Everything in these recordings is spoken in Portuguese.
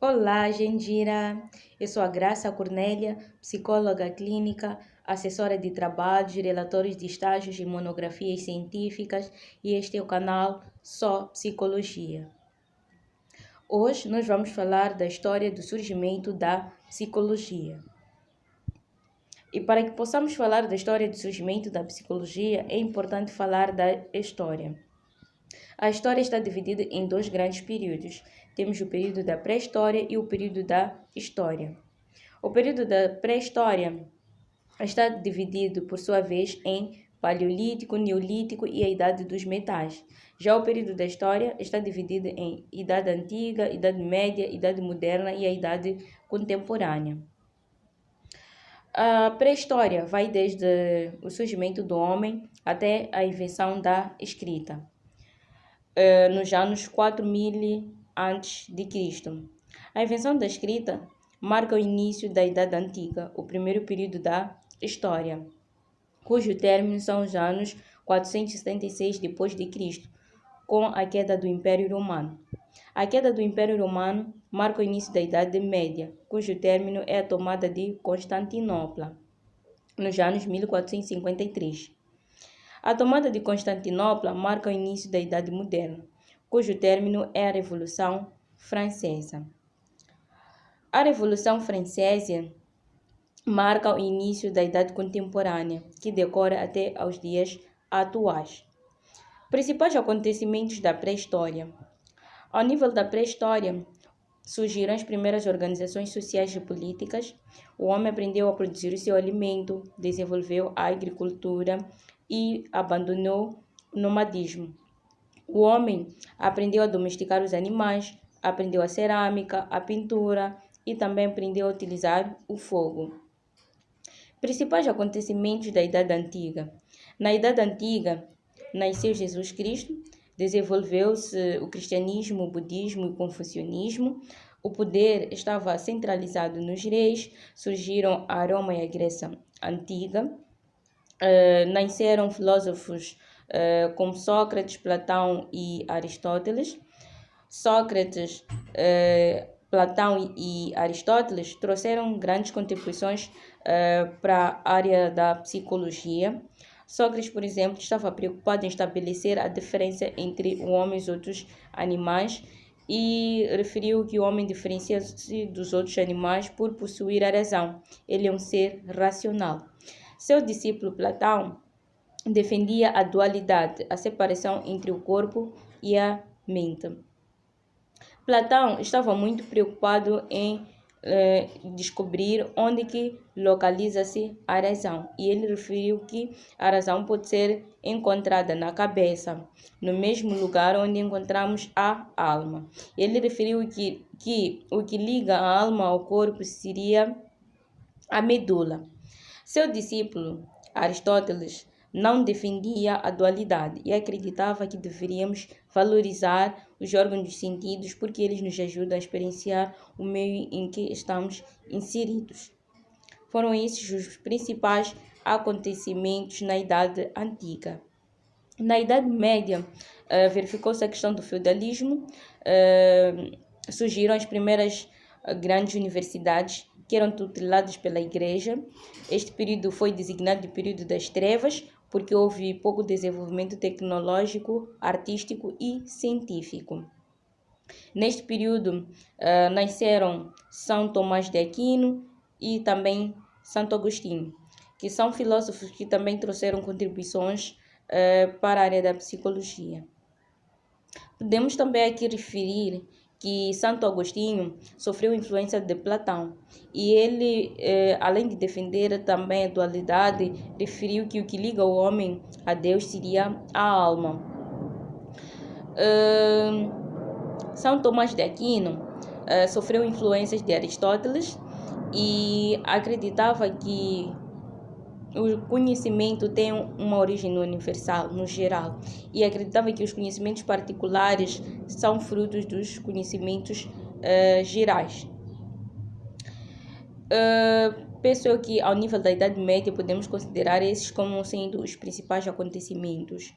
Olá, Gendira. Eu sou a Graça Cornélia, psicóloga clínica, assessora de trabalhos, relatórios de estágios e monografias científicas, e este é o canal Só Psicologia. Hoje nós vamos falar da história do surgimento da psicologia. E para que possamos falar da história do surgimento da psicologia, é importante falar da história. A história está dividida em dois grandes períodos. Temos o período da pré-história e o período da história. O período da pré-história está dividido, por sua vez, em Paleolítico, Neolítico e a Idade dos Metais. Já o período da história está dividido em Idade Antiga, Idade Média, Idade Moderna e a Idade Contemporânea. A pré-história vai desde o surgimento do homem até a invenção da escrita, nos anos 4000 a.C. A invenção da escrita marca o início da Idade Antiga, o primeiro período da história, cujo término são os anos 476 d.C., com a queda do Império Romano. A queda do Império Romano marca o início da Idade Média, cujo término é a tomada de Constantinopla, nos anos 1453. A tomada de Constantinopla marca o início da Idade Moderna, cujo término é a Revolução Francesa. A Revolução Francesa marca o início da Idade Contemporânea, que decorre até aos dias atuais. Principais acontecimentos da pré-história. Ao nível da pré-história, surgiram as primeiras organizações sociais e políticas. O homem aprendeu a produzir o seu alimento, desenvolveu a agricultura e abandonou o nomadismo. O homem aprendeu a domesticar os animais, aprendeu a cerâmica, a pintura e também aprendeu a utilizar o fogo. Principais acontecimentos da Idade Antiga. Na Idade Antiga, nasceu Jesus Cristo, desenvolveu-se o cristianismo, o budismo e o confucionismo. O poder estava centralizado nos reis, surgiram a Roma e a Grécia Antiga. Nasceram filósofos como Sócrates, Platão e Aristóteles. Sócrates, Platão e Aristóteles trouxeram grandes contribuições para a área da psicologia. Sócrates, por exemplo, estava preocupado em estabelecer a diferença entre o homem e os outros animais e referiu que o homem diferencia-se dos outros animais por possuir a razão. Ele é um ser racional. Seu discípulo Platão defendia a dualidade, a separação entre o corpo e a mente. Platão estava muito preocupado em descobrir onde que localiza-se a razão, e ele referiu que a razão pode ser encontrada na cabeça, no mesmo lugar onde encontramos a alma. Ele referiu que o que liga a alma ao corpo seria a medula. Seu discípulo Aristóteles não defendia a dualidade e acreditava que deveríamos valorizar os órgãos dos sentidos porque eles nos ajudam a experienciar o meio em que estamos inseridos. Foram esses os principais acontecimentos na Idade Antiga. Na Idade Média, verificou-se a questão do feudalismo, surgiram as primeiras grandes universidades que eram tuteladas pela Igreja. Este período foi designado de período das trevas, porque houve pouco desenvolvimento tecnológico, artístico e científico. Neste período, nasceram São Tomás de Aquino e também Santo Agostinho, que são filósofos que também trouxeram contribuições para a área da psicologia. Podemos também aqui referir que Santo Agostinho sofreu influência de Platão e ele, além de defender também a dualidade, referiu que o que liga o homem a Deus seria a alma. São Tomás de Aquino sofreu influências de Aristóteles e acreditava que o conhecimento tem uma origem universal, no geral, e acreditava que os conhecimentos particulares são frutos dos conhecimentos gerais. Penso eu que, ao nível da Idade Média, podemos considerar esses como sendo os principais acontecimentos.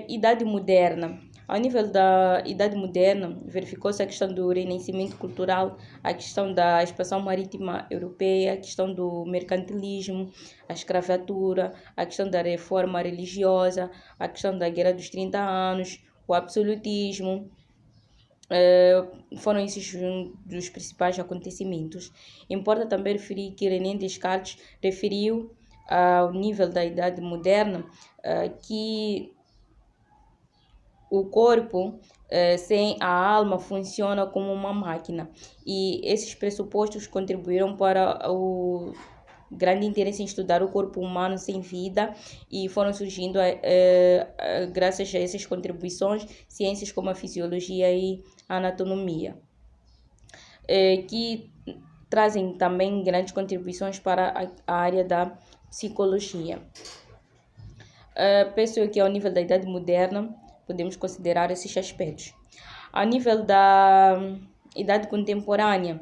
Idade Moderna. Ao nível da Idade Moderna, verificou-se a questão do renascimento cultural, a questão da expansão marítima europeia, a questão do mercantilismo, a escravatura, a questão da reforma religiosa, a questão da Guerra dos 30 Anos, o absolutismo. Foram esses um dos principais acontecimentos. Importa também referir que René Descartes referiu ao nível da Idade Moderna que o corpo sem a alma funciona como uma máquina, e esses pressupostos contribuíram para o grande interesse em estudar o corpo humano sem vida, e foram surgindo, graças a essas contribuições, ciências como a fisiologia e a anatomia, que trazem também grandes contribuições para a área da psicologia. Penso que ao nível da Idade Moderna podemos considerar esses aspectos. A nível da Idade Contemporânea,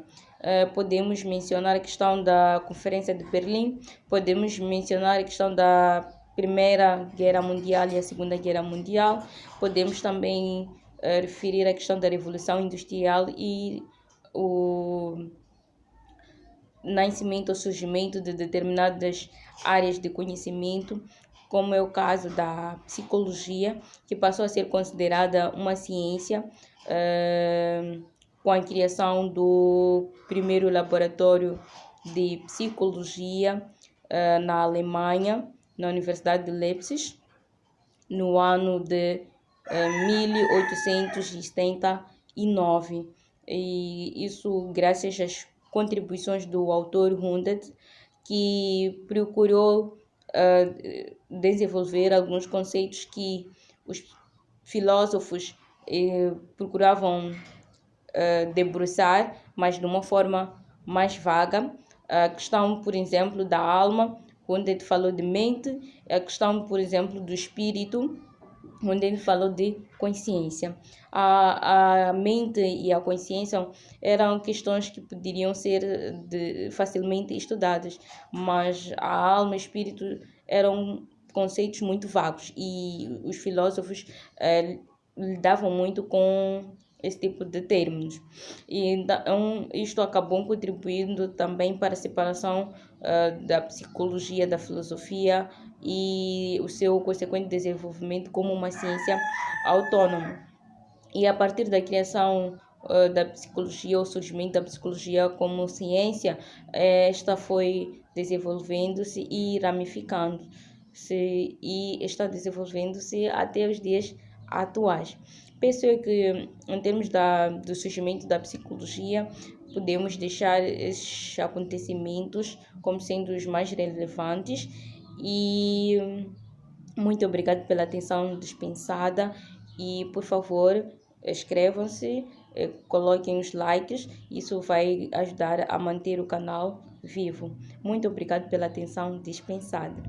podemos mencionar a questão da Conferência de Berlim, podemos mencionar a questão da Primeira Guerra Mundial e a Segunda Guerra Mundial, podemos também referir a questão da Revolução Industrial e o nascimento ou surgimento de determinadas áreas de conhecimento, como é o caso da psicologia, que passou a ser considerada uma ciência com a criação do primeiro laboratório de psicologia na Alemanha, na Universidade de Leipzig, no ano de 1879. E isso graças às contribuições do autor Hundt, que procurou desenvolver alguns conceitos que os filósofos procuravam debruçar, mas de uma forma mais vaga. A questão, por exemplo, da alma, onde ele falou de mente, a questão, por exemplo, do espírito, onde ele falou de consciência. A mente e a consciência eram questões que poderiam ser facilmente estudadas, mas a alma e o espírito eram conceitos muito vagos, e os filósofos lidavam muito com esse tipo de termos. E então, isto acabou contribuindo também para a separação da psicologia da filosofia e o seu consequente desenvolvimento como uma ciência autônoma. E a partir da criação da psicologia, o surgimento da psicologia como ciência, esta foi desenvolvendo-se e ramificando-se, e está desenvolvendo-se até os dias atuais. Penso que, em termos do surgimento da psicologia, podemos deixar esses acontecimentos como sendo os mais relevantes. E muito obrigado pela atenção dispensada, e por favor inscrevam-se, coloquem os likes, isso vai ajudar a manter o canal vivo. Muito obrigado pela atenção dispensada.